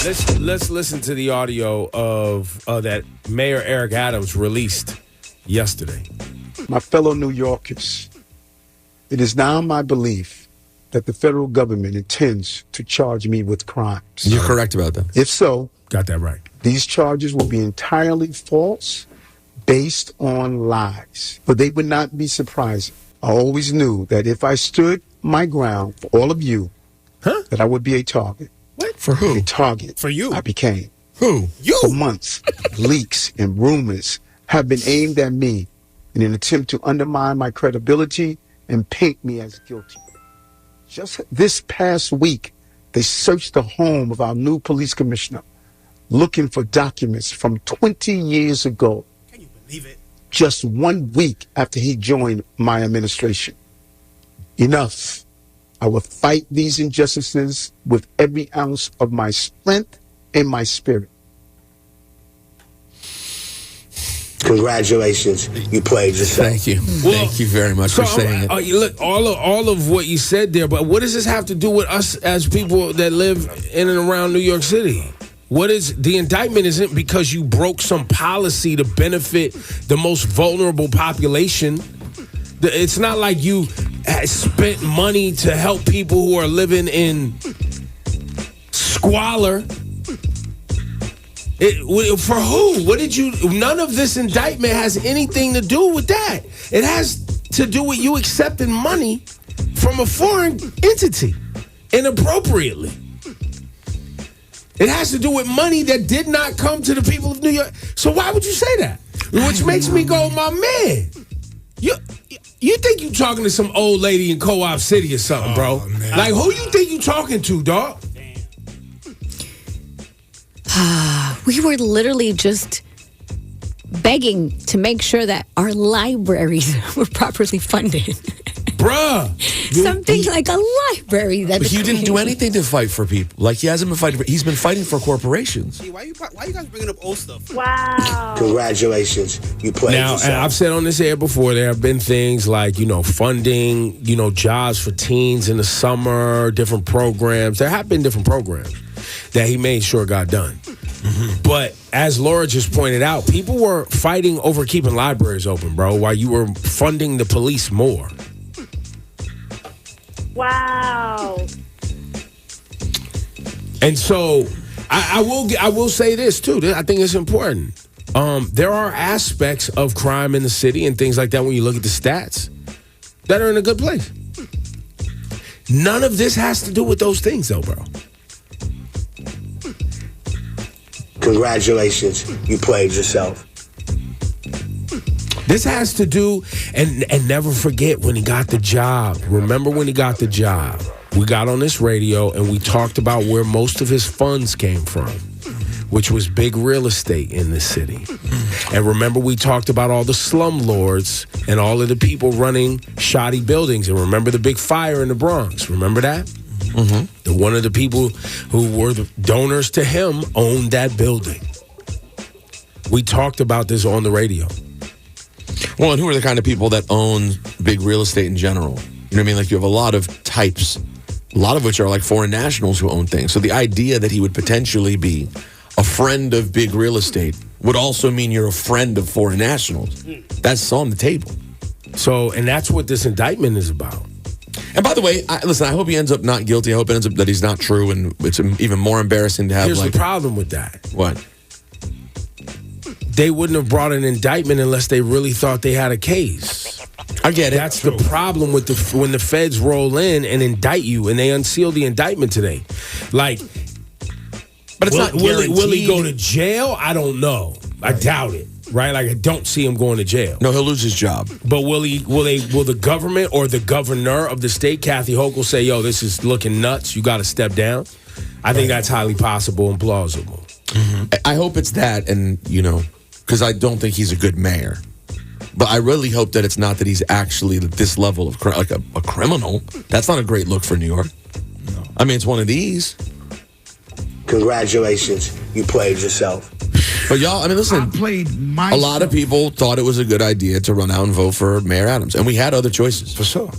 Let's listen to the audio of that Mayor Eric Adams released yesterday. My fellow New Yorkers, it is now my belief that the federal government intends to charge me with crimes. You're correct about that. If so, Got that right. these charges will be entirely false, based on lies. But they would not be surprising. I always knew that if I stood my ground for all of you, that I would be a target. What? For who? A target. For you. I became. Who? You. For months, leaks and rumors have been aimed at me in an attempt to undermine my credibility and paint me as guilty. Just this past week, they searched the home of our new police commissioner, looking for documents from 20 years ago. Can you believe it? Just 1 week after he joined my administration. Enough. I will fight these injustices with every ounce of my strength and my spirit. Congratulations, you played yourself. Thank you. Well, Thank you very much for saying it. Look, all of what you said there, but what does this have to do with us as people that live in and around New York City? What is the indictment? Isn't because you broke some policy to benefit the most vulnerable population. It's not like you spent money to help people who are living in squalor. For who? What did you? None of this indictment has anything to do with that. It has to do with you accepting money from a foreign entity inappropriately. It has to do with money that did not come to the people of New York. So why would you say that? Which makes me go, my man, you think you talking to some old lady in Co-op City or something, bro? Man. Like, who you think you talking to, dog? We were literally just begging to make sure that our libraries were properly funded. Bruh. Something like a library. That But you didn't do anything to fight for people. Like, he hasn't been fighting. He's been fighting for corporations. Gee, why you guys bringing up old stuff? Wow. Congratulations, you played Now, yourself. and I've said on this air before, there have been things like, funding, jobs for teens in the summer, different programs. There have been different programs that he made sure got done. Mm-hmm. But as Laura just pointed out, people were fighting over keeping libraries open, bro, while you were funding the police more. Wow. And so I will say this too. I think it's important. There are aspects of crime in the city and things like that when you look at the stats that are in a good place. None of this has to do with those things though, bro. Congratulations, you played yourself. This has to do, and never forget when he got the job. Remember when he got the job? We got on this radio and we talked about where most of his funds came from, which was big real estate in the city. And remember we talked about all the slumlords and all of the people running shoddy buildings. And remember the big fire in the Bronx? Remember that? Mm-hmm. One of the people who were the donors to him owned that building. We talked about this on the radio. Well, and who are the kind of people that own big real estate in general? You know what I mean? Like, you have a lot of types, a lot of which are like foreign nationals who own things. So the idea that he would potentially be a friend of big real estate would also mean you're a friend of foreign nationals. That's on the table. So, and that's what this indictment is about. And by the way, listen, I hope he ends up not guilty. I hope it ends up that he's not true, and it's even more embarrassing to have. Here's the problem with that. What? They wouldn't have brought an indictment unless they really thought they had a case. I get it. That's the problem with when the feds roll in and indict you, and they unseal the indictment today. Like, but it's not guaranteed. Will he go to jail? I don't know. I doubt it. Right? Like, I don't see him going to jail. No, he'll lose his job. But will the government or the governor of the state, Kathy Hochul, say, yo, this is looking nuts, you got to step down? I think that's highly possible and plausible. Mm-hmm. I hope it's that, and, because I don't think he's a good mayor. But I really hope that it's not that he's actually at this level of like a criminal. That's not a great look for New York. No. I mean, it's one of these. Congratulations, you played yourself. But y'all, I mean, listen, a lot of people thought it was a good idea to run out and vote for Mayor Adams. And we had other choices. For sure.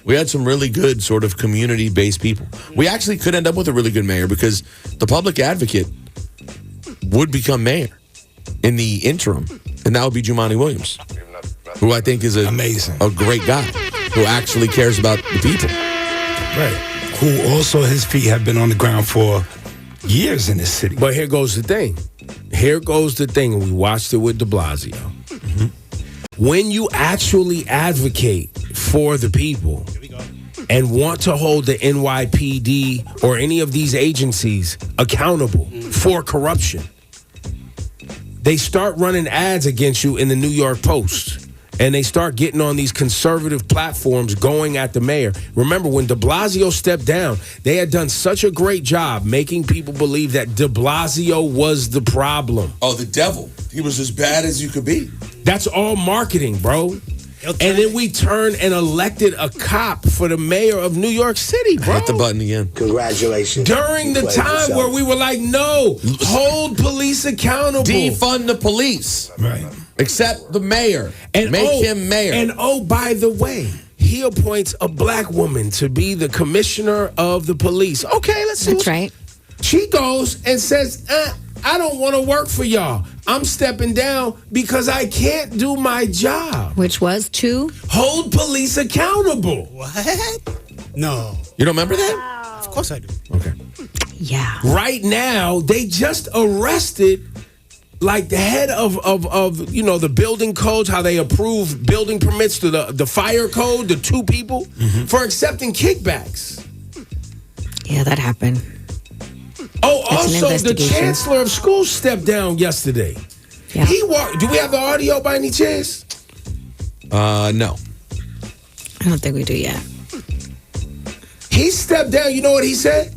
We had some really good sort of community-based people. We actually could end up with a really good mayor because the public advocate would become mayor in the interim, and that would be Jumaane Williams, who I think is amazing, a great guy who actually cares about the people. Right. Who also his feet have been on the ground for years in this city. But here goes the thing. And we watched it with de Blasio. Mm-hmm. When you actually advocate for the people and want to hold the NYPD or any of these agencies accountable for corruption, they start running ads against you in the New York Post. And they start getting on these conservative platforms going at the mayor. Remember, when de Blasio stepped down, they had done such a great job making people believe that de Blasio was the problem. Oh, the devil. He was as bad as you could be. That's all marketing, bro. And then we turned and elected a cop for the mayor of New York City, bro. Hit the button again. Congratulations. During the time where we were like, no, hold police accountable. Defund the police. Right. Except the mayor. And make him mayor. And by the way, he appoints a black woman to be the commissioner of the police. Okay, let's see. That's right. She goes and says, I don't want to work for y'all. I'm stepping down because I can't do my job. Which was to hold police accountable. What? No. You don't remember that? Of course I do. Okay. Yeah. Right now, they just arrested like the head of the building codes, how they approve building permits to the fire code, the two people, for accepting kickbacks. Yeah, that happened. Oh, It's an also, the investigation. chancellor of schools stepped down yesterday. Yeah. Do we have the audio by any chance? No. I don't think we do yet. He stepped down. You know what he said?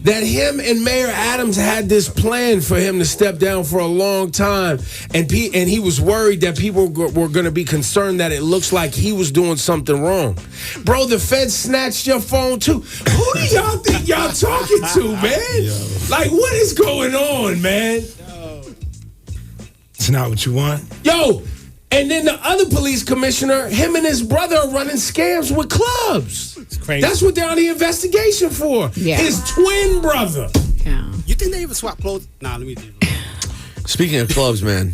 That him and Mayor Adams had this plan for him to step down for a long time, and he was worried that people were going to be concerned that it looks like he was doing something wrong. Bro, the feds snatched your phone too. Who do y'all think y'all talking to, man? Like, what is going on, man? It's not what you want. Yo, and then the other police commissioner, him and his brother are running scams with clubs. It's crazy. That's what they're on the investigation for. Yeah. His twin brother. Yeah. You think they even swap clothes? Nah, let me do Speaking of clubs, man,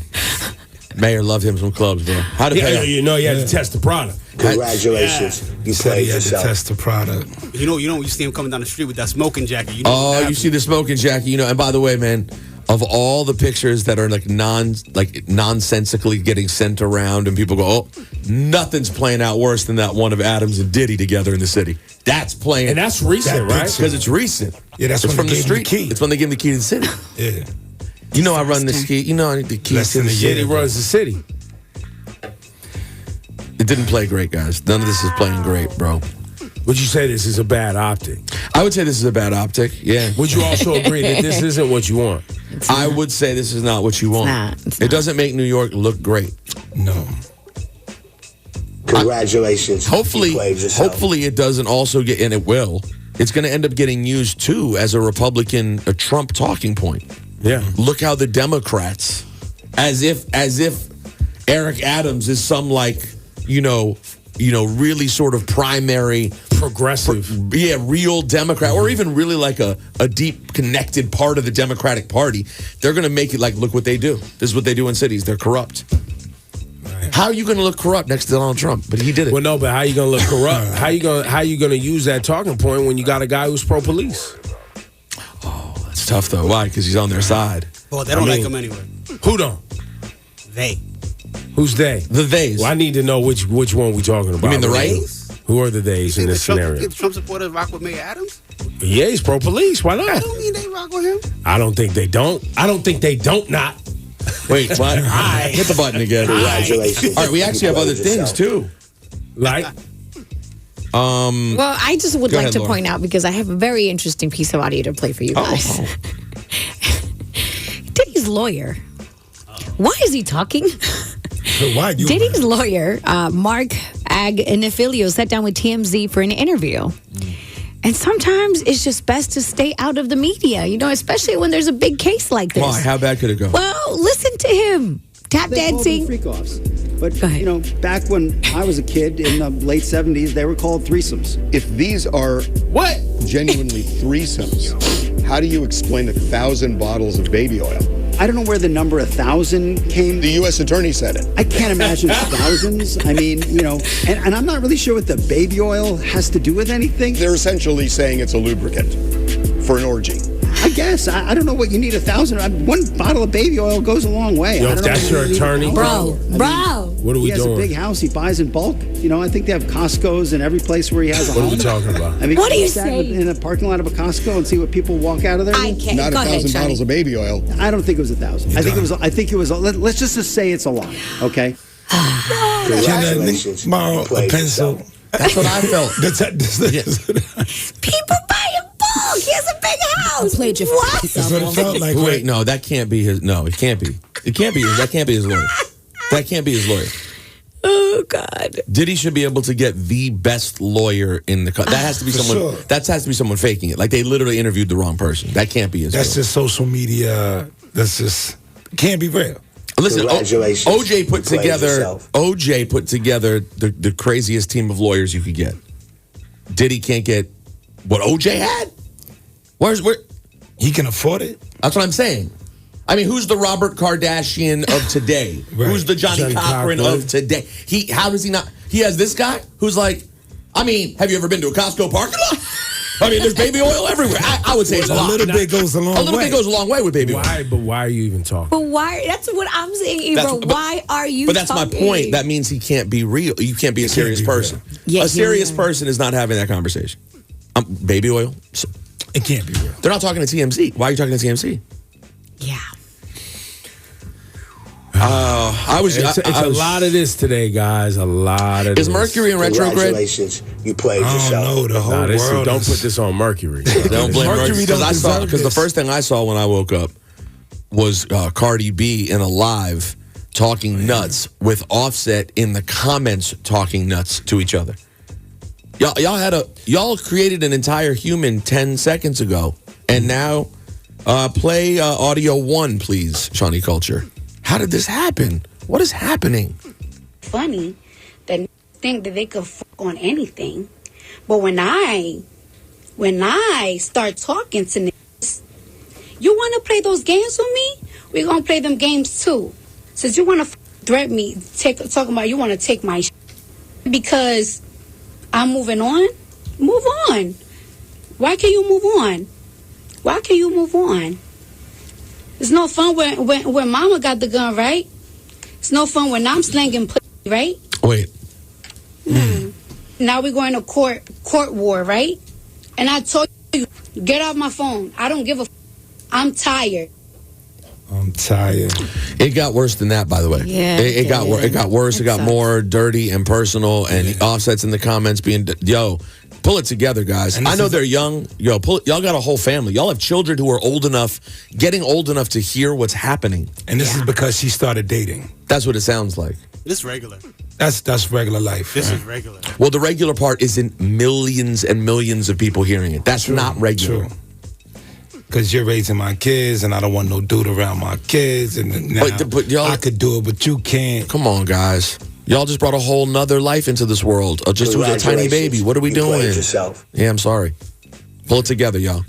Mayor loved him some clubs, bro. How to pay? You know, you had to test the product. Congratulations. You Said played he had to yourself. test the product. You know, you see him coming down the street with that smoking jacket. You know Oh, what you happens. see the smoking jacket, and by the way, man, of all the pictures that are nonsensically getting sent around and people go, oh, nothing's playing out worse than that one of Adams and Diddy together in the city. That's playing. And that's recent, right? Because it's recent. Yeah, that's it's when from they the gave him the street. key. It's when they give him the key to the city. Yeah. You know I run the ski. You know I need the keys Less to than the a city. year. He runs the city. It didn't play great, guys. None of this is playing great, bro. Would you say this is a bad optic? I would say this is a bad optic. Yeah. Would you also agree that this isn't what you want? I would say this is not what you want. It's It not. doesn't make New York look great. No. Congratulations. Hopefully, You played yourself. hopefully it doesn't also get, and it will. It's going to end up getting used too as a Trump talking point. Yeah. Look how the Democrats, as if Eric Adams is some really sort of primary Progressive. real Democrat, or even really like a deep connected part of the Democratic Party. They're going to make it like, look what they do. This is what they do in cities. They're corrupt. How are you going to look corrupt next to Donald Trump? But he did it. Well, no, but how you gonna look corrupt? How you gonna use that talking point when you got a guy who's pro-police? It's tough though. Why? Because he's on their side. Well, they don't like him anyway. Who don't? They. Who's they? The theys. Well, I need to know which one we talking about. You mean the right? Who are the theys in Think this the scenario? Trump supporters rock with Mayor Adams? Yeah, he's pro-police. Why I not? don't mean they rock with him. I don't think they don't. I don't think they don't not. Wait, what? Hit the button again. Congratulations. All right, we actually have You other played things yourself. too. Like, Well, I just would Go like ahead, to Laura. point out, because I have a very interesting piece of audio to play for you guys. Diddy's lawyer. Why is he talking? Why you? Diddy's lawyer, Mark Agnifilio, sat down with TMZ for an interview. And sometimes it's just best to stay out of the media, especially when there's a big case like this. Why? How bad could it go? Well, listen to him. Tap dancing. Freak offs. But, Go ahead. you know, back when I was a kid in the late 70s, they were called threesomes. If these are What? genuinely threesomes, how do you explain 1,000 bottles of baby oil? I don't know where the number 1,000 came. The U.S. attorney said it. I can't imagine thousands. I mean, you know, and I'm not really sure what the baby oil has to do with anything. They're essentially saying it's a lubricant for an orgy. I guess. I don't know what you need 1,000. One bottle of baby oil goes a long way. Yo, I if don't know that's what your you need attorney, 1,000. Bro. What are we He has doing? a big house. He buys in bulk. You know, I think they have Costco's in every place where he has a What are home. we talking about? I mean, What are can you stand saying? in a parking lot of a Costco and see what people walk out of there? I with? can't. Not Go 1,000 ahead, Johnny. bottles of baby oil. I don't think it was 1,000. I think it was. Let's just say it's a lot. Okay. Congratulations. Borrow You a played pencil. yourself. That's what I felt. People buy a book. He has a big house. Played your What? That's what it felt like. Wait, no, that can't be his. No, it can't be. It can't be. That can't be his lawyer. That can't be his lawyer. Oh God. Diddy should be able to get the best lawyer in the country. That has to be For someone. sure. That has to be someone faking it. Like they literally interviewed the wrong person. That can't be his. That's lawyer. just social media. That's just can't be real. Listen. Congratulations. OJ put You played together. yourself. OJ put together the craziest team of lawyers you could get. Diddy can't get what OJ had. Where? He can afford it. That's what I'm saying. I mean, who's the Robert Kardashian of today? Right. Who's the Johnny Cochran of today? How does he not? He has this guy who's like, I mean, have you ever been to a Costco parking lot? I mean, there's baby oil everywhere. I would say it's a lot. A little bit goes a long way. A little bit goes a long way with baby oil. But why are you even talking? But why? That's what I'm saying, Ebro. Why are you? But that's my talking? point. That means he can't be real. You can't be a serious be person. Yeah, a serious yeah. person is not having that conversation. Baby oil? It can't be real. They're not talking to TMZ. Why are you talking to TMZ? Yeah. It's a lot of this today, guys. A lot of Is this. Mercury in retrograde? Congratulations. You played I yourself. don't know. The whole world. Don't is- put this on Mercury. Don't blame Mercury don't deserve because the this. first thing I saw when I woke up was Cardi B in a live talking nuts with Offset in the comments talking nuts to each other. Y'all created an entire human 10 seconds ago, and now play audio 1, please, Shawnee Culture. How did this happen? What is happening? Funny that think that they could fuck on anything, but when I start talking to niggas, you want to play those games with me? We're gonna play them games too. Since you want to threat me, talking about you want to take my because I'm moving on. Move on. Why can't you move on? Why can't you move on? It's no fun when mama got the gun, right? It's no fun when I'm slinging pussy, right? Wait. Now we're going to court war, right? And I told you, get off my phone. I don't give a I'm tired. I'm tired. It got worse than that, by the way. Yeah, it got worse. It got worse. It got sucks. more dirty and personal. And Offset's in the comments being, yo, pull it together, guys. And I this know is- they're young. Yo, y'all got a whole family. Y'all have children who are getting old enough to hear what's happening. And this is because she started dating. That's what it sounds like. This is regular. That's regular life. This right? is regular. Well, the regular part isn't millions and millions of people hearing it. That's not regular. True. Because you're raising my kids, and I don't want no dude around my kids. And now But y'all- I could do it, but you can't. Come on, guys. Y'all just brought a whole nother life into this world. Just who's a tiny baby. What are we You played doing? yourself. Yeah, I'm sorry. Pull it together, y'all.